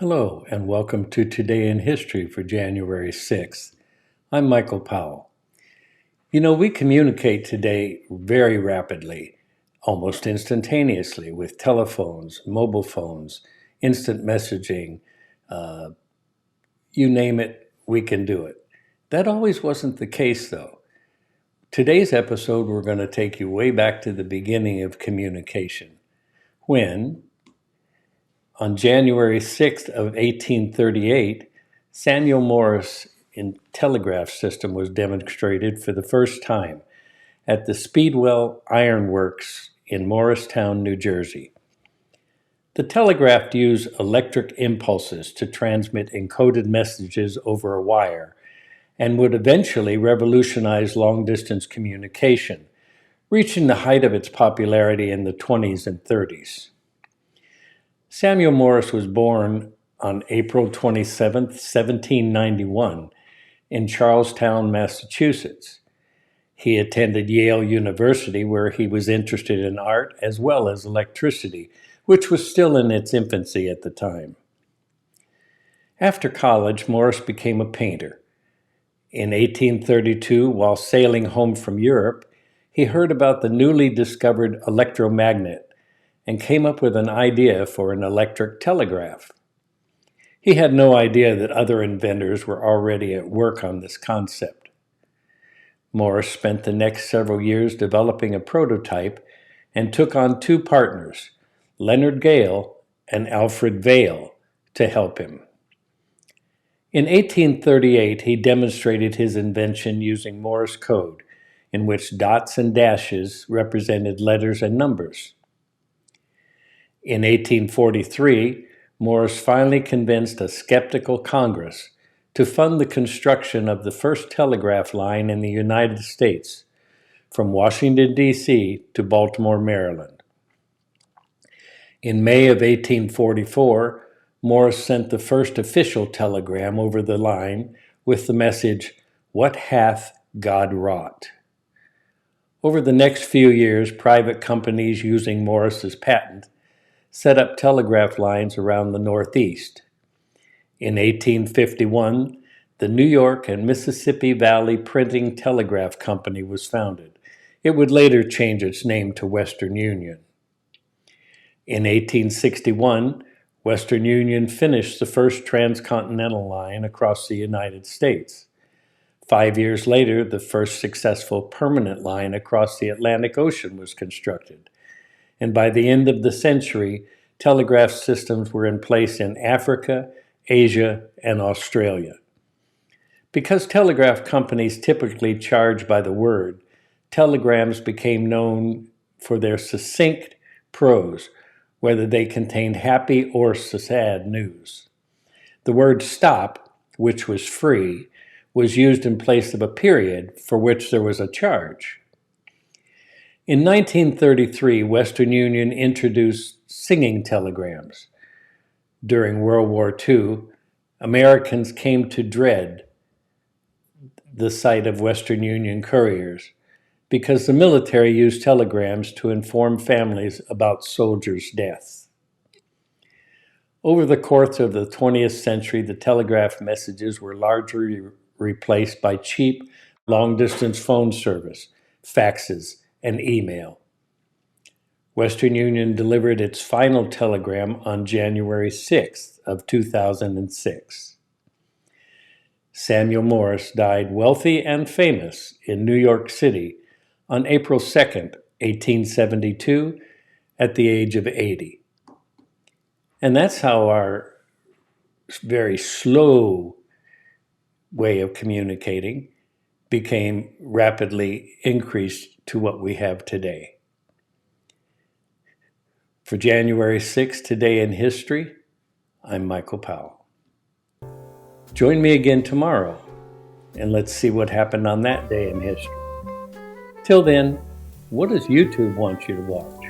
Hello, and welcome to Today in History for January 6th. I'm Michael Powell. We communicate today very rapidly, almost instantaneously, with telephones, mobile phones, instant messaging. You name it, we can do it. That always wasn't the case, though. Today's episode, we're going to take you way back to the beginning of communication, when, on January 6th of 1838, Samuel Morse telegraph system was demonstrated for the first time at the Speedwell Iron Works in Morristown, New Jersey. The telegraph used electric impulses to transmit encoded messages over a wire and would eventually revolutionize long-distance communication, reaching the height of its popularity in the 20s and 30s. Samuel Morse was born on April 27, 1791, in Charlestown, Massachusetts. He attended Yale University, where he was interested in art as well as electricity, which was still in its infancy at the time. After college, Morse became a painter. In 1832, while sailing home from Europe, he heard about the newly discovered electromagnet and came up with an idea for an electric telegraph. He had no idea that other inventors were already at work on this concept. Morse spent the next several years developing a prototype and took on two partners, Leonard Gale and Alfred Vail, to help him. In 1838, he demonstrated his invention using Morse code, in which dots and dashes represented letters and numbers. In 1843, Morse finally convinced a skeptical Congress to fund the construction of the first telegraph line in the United States, from Washington, D.C. to Baltimore, Maryland. In May of 1844, Morse sent the first official telegram over the line with the message, "What hath God wrought?" Over the next few years, private companies using Morse's patent set up telegraph lines around the Northeast. In 1851, the New York and Mississippi Valley Printing Telegraph Company was founded. It would later change its name to Western Union. In 1861, Western Union finished the first transcontinental line across the United States. 5 years later, the first successful permanent line across the Atlantic Ocean was constructed. And by the end of the century, telegraph systems were in place in Africa, Asia, and Australia. Because telegraph companies typically charge by the word, telegrams became known for their succinct prose, whether they contained happy or sad news. The word stop, which was free, was used in place of a period for which there was a charge. In 1933, Western Union introduced singing telegrams. During World War II, Americans came to dread the sight of Western Union couriers because the military used telegrams to inform families about soldiers' deaths. Over the course of the 20th century, the telegraph messages were largely replaced by cheap, long-distance phone service, faxes, and email. Western Union delivered its final telegram on January 6th of 2006. Samuel Morse died wealthy and famous in New York City on April 2nd, 1872, at the age of 80. And that's how our very slow way of communicating became rapidly increased to what we have today. For January 6th, Today in History, I'm Michael Powell. Join me again tomorrow, and let's see what happened on that day in history. Till then, what does YouTube want you to watch?